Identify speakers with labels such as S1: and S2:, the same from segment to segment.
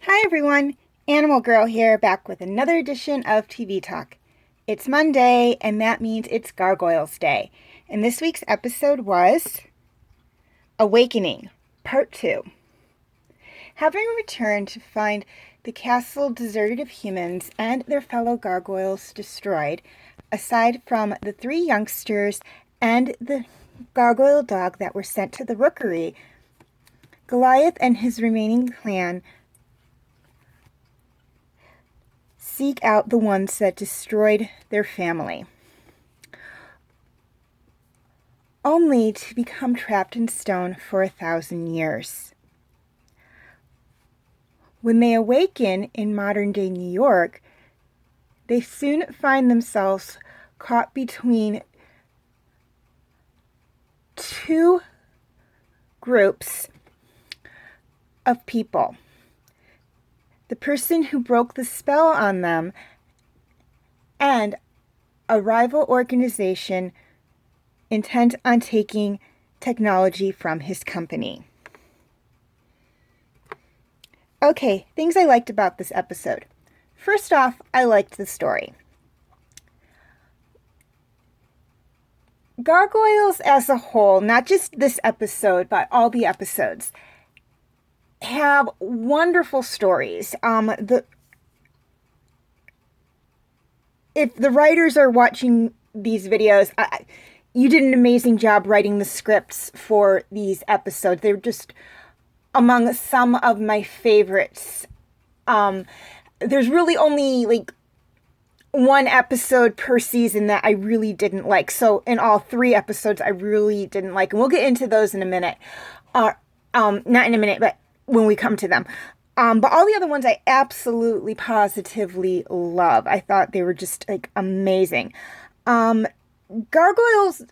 S1: Hi everyone, Animal Girl here, back with another edition of TV Talk. It's Monday, and that means it's Gargoyles Day. And this week's episode was Awakening, Part 2. Having returned to find the castle deserted of humans and their fellow gargoyles destroyed, aside from the three youngsters and the gargoyle dog that were sent to the rookery, Goliath and his remaining clan seek out the ones that destroyed their family, only to become trapped in stone for 1,000 years. When they awaken in modern-day New York, they soon find themselves caught between two groups of people. The person who broke the spell on them, and a rival organization intent on taking technology from his company. Okay, things I liked about this episode. First off, I liked the story. Gargoyles as a whole, not just this episode, but all the episodes, have wonderful stories. If the writers are watching these videos, you did an amazing job writing the scripts for these episodes. They're just among some of my favorites. There's really only like one episode per season that I really didn't like. So in all 3 episodes, I really didn't like. And we'll get into those in a minute. Not in a minute, but when we come to them. But all the other ones I absolutely positively love. I thought they were just like amazing. Gargoyles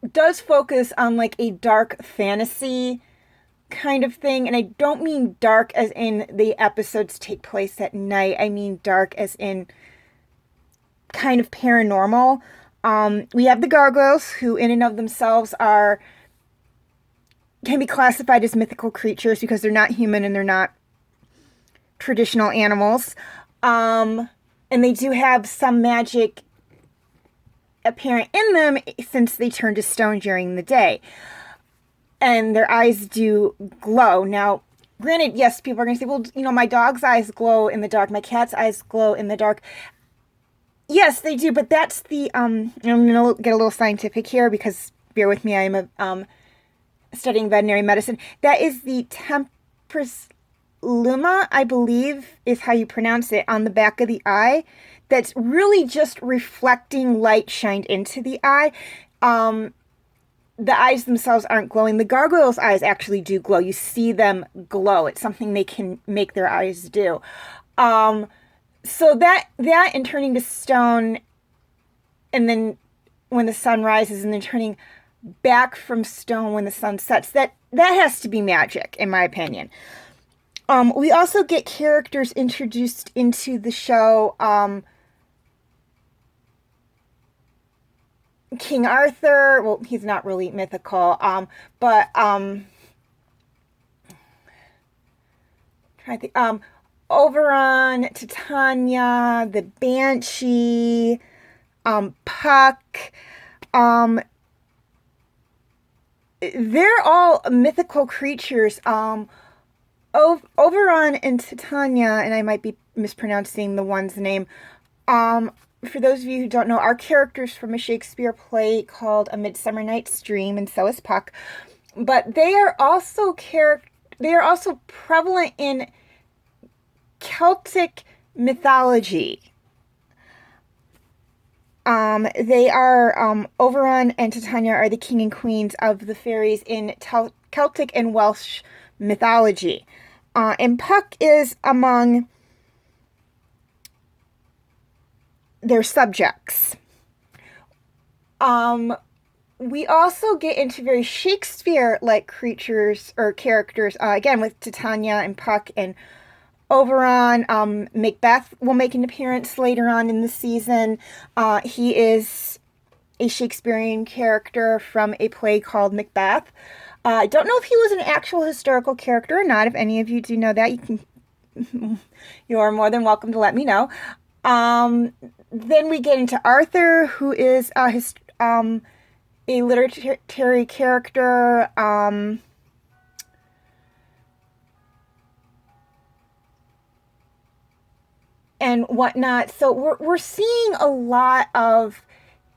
S1: does focus on like a dark fantasy kind of thing. And I don't mean dark as in the episodes take place at night. I mean dark as in kind of paranormal. We have the gargoyles, who in and of themselves can be classified as mythical creatures because they're not human and they're not traditional animals. And they do have some magic apparent in them since they turn to stone during the day. And their eyes do glow. Now, granted, yes, people are going to say, well, my dog's eyes glow in the dark. My cat's eyes glow in the dark. Yes, they do, but that's I'm going to get a little scientific here because, bear with me, I am studying veterinary medicine. That is the temporis luma, I believe is how you pronounce it, on the back of the eye. That's really just reflecting light shined into the eye. The eyes themselves aren't glowing. The gargoyles' eyes actually do glow. You see them glow. It's something they can make their eyes do. So that in turning to stone, and then when the sun rises, and then turning back from stone when the sun sets, that has to be magic, in my opinion. We also get characters introduced into the show. King Arthur, well, he's not really mythical, but trying to think, Oberon, Titania, the Banshee, Puck, they're all mythical creatures. Oberon and Titania, and I might be mispronouncing the one's name. For those of you who don't know, are characters from a Shakespeare play called A Midsummer Night's Dream, and so is Puck. But they are also prevalent in Celtic mythology. They are, Oberon and Titania are the king and queens of the fairies in Celtic and Welsh mythology. And Puck is among their subjects. We also get into very Shakespeare-like creatures or characters, again with Titania and Puck and Oberon. Macbeth will make an appearance later on in the season. He is a Shakespearean character from a play called Macbeth. I don't know if he was an actual historical character or not. If any of you do know that, you can you're more than welcome to let me know. Then we get into Arthur, who is a literary character. And whatnot. So we're seeing a lot of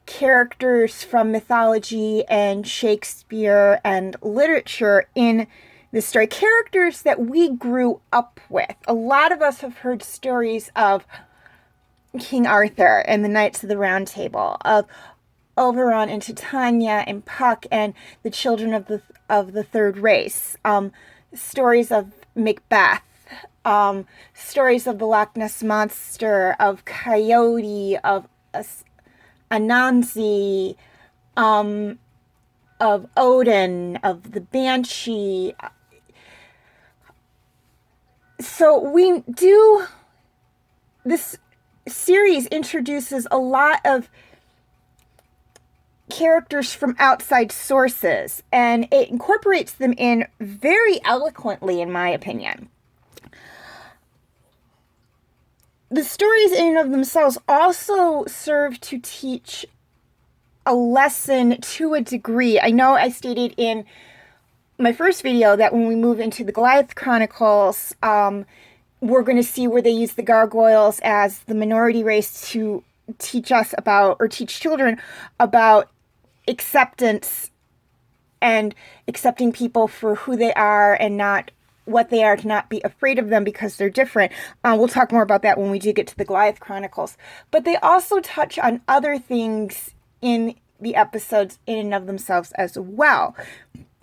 S1: characters from mythology and Shakespeare and literature in the story. Characters that we grew up with. A lot of us have heard stories of King Arthur and the Knights of the Round Table, of Oberon and Titania and Puck and the Children of the Third Race. Stories of Macbeth. Stories of the Loch Ness Monster, of Coyote, of Anansi, of Odin, of the Banshee. So this series introduces a lot of characters from outside sources, and it incorporates them in very eloquently, in my opinion. The stories in and of themselves also serve to teach a lesson to a degree. I know I stated in my first video that when we move into the Goliath Chronicles, we're going to see where they use the Gargoyles as the minority race to teach us about, or teach children about, acceptance and accepting people for who they are and not what they are, to not be afraid of them because they're different. We'll talk more about that when we do get to the Goliath Chronicles. But they also touch on other things in the episodes in and of themselves as well.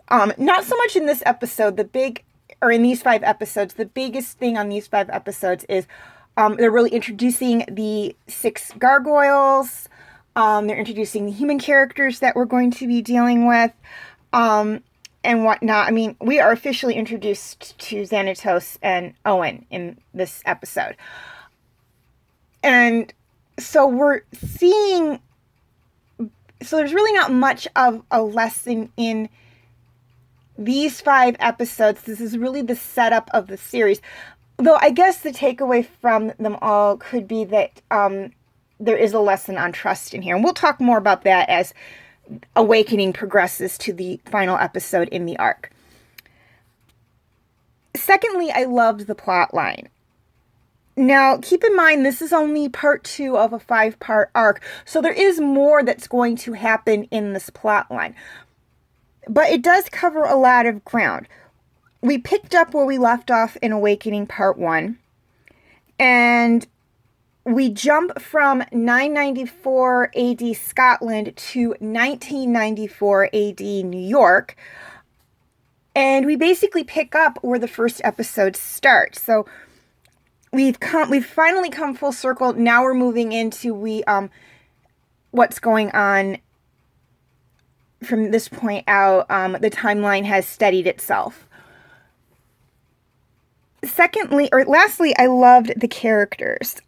S1: Not so much in this episode, in these 5 episodes. The biggest thing on these 5 episodes is they're really introducing the 6 gargoyles. They're introducing the human characters that we're going to be dealing with. And whatnot. I mean, we are officially introduced to Xanatos and Owen in this episode. And so we're seeing... So there's really not much of a lesson in these 5 episodes. This is really the setup of the series. Though I guess the takeaway from them all could be that there is a lesson on trust in here. And we'll talk more about that as Awakening progresses to the final episode in the arc. Secondly, I loved the plot line. Now, keep in mind, this is only part 2 of a 5-part arc, so there is more that's going to happen in this plot line. But it does cover a lot of ground. We picked up where we left off in Awakening Part 1, and we jump from 994 AD Scotland to 1994 AD New York, and we basically pick up where the first episode starts. So we've finally come full circle. Now we're moving into what's going on from this point out. The timeline has steadied itself. Lastly, I loved the characters.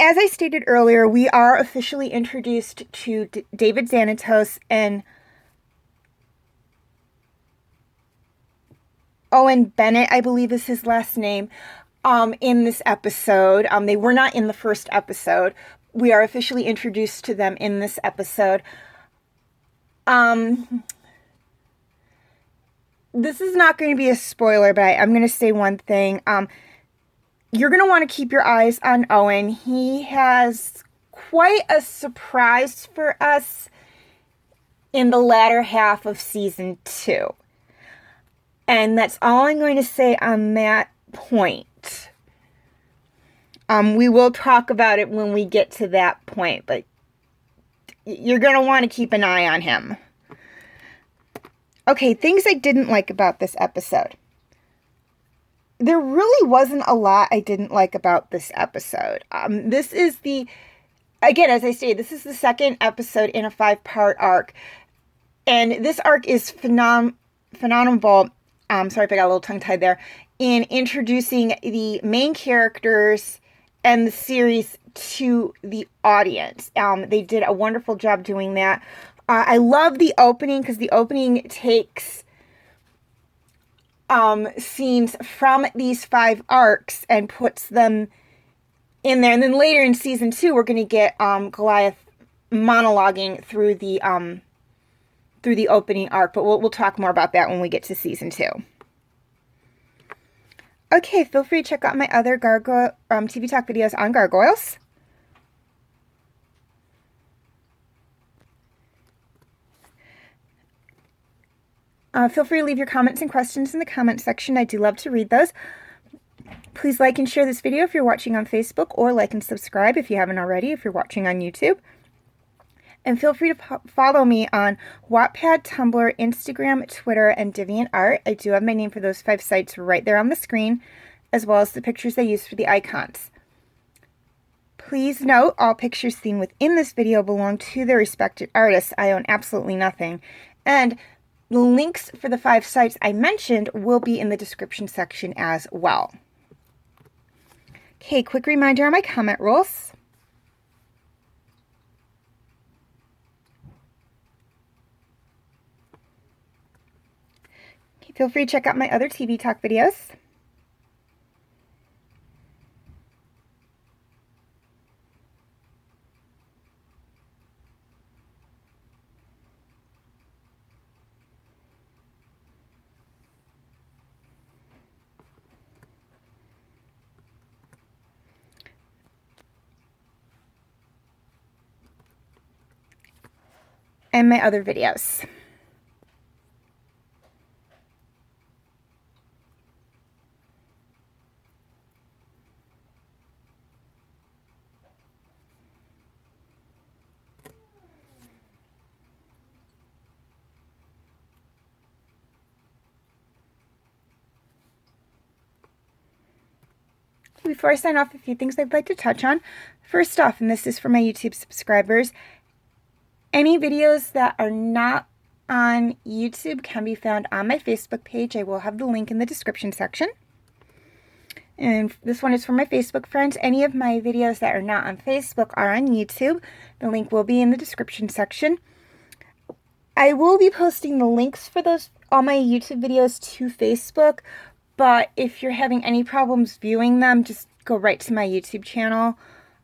S1: As I stated earlier, we are officially introduced to David Xanatos and Owen Bennett, I believe is his last name, in this episode. They were not in the first episode. We are officially introduced to them in this episode. This is not going to be a spoiler, but I'm going to say one thing. You're going to want to keep your eyes on Owen. He has quite a surprise for us in the latter half of season 2. And that's all I'm going to say on that point. We will talk about it when we get to that point, but you're going to want to keep an eye on him. Okay, things I didn't like about this episode. There really wasn't a lot I didn't like about this episode. This is again, as I stated, this is the second episode in a 5-part arc. And this arc is phenomenal. Sorry if I got a little tongue-tied there. In introducing the main characters and the series to the audience. They did a wonderful job doing that. I love the opening because the opening takes scenes from these 5 arcs and puts them in there. And then later in season 2, we're going to get Goliath monologuing through the opening arc. But we'll talk more about that when we get to season 2. Okay, feel free to check out my other Gargoyle TV Talk videos on Gargoyles. Feel free to leave your comments and questions in the comment section. I do love to read those. Please like and share this video if you're watching on Facebook, or like and subscribe if you haven't already if you're watching on YouTube. And feel free to follow me on Wattpad, Tumblr, Instagram, Twitter, and DeviantArt. I do have my name for those 5 sites right there on the screen, as well as the pictures I use for the icons. Please note, all pictures seen within this video belong to their respected artists. I own absolutely nothing. And the links for the 5 sites I mentioned will be in the description section as well. Okay, quick reminder on my comment rules. Okay, feel free to check out my other TV Talk videos. And my other videos. Before I sign off, a few things I'd like to touch on. First off, and this is for my YouTube subscribers, any videos that are not on YouTube can be found on my Facebook page. I will have the link in the description section. And this one is for my Facebook friends. Any of my videos that are not on Facebook are on YouTube. The link will be in the description section. I will be posting the links for all my YouTube videos to Facebook, but if you're having any problems viewing them, just go right to my YouTube channel.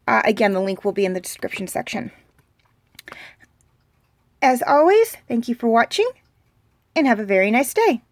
S1: Again, the link will be in the description section. As always, thank you for watching, and have a very nice day.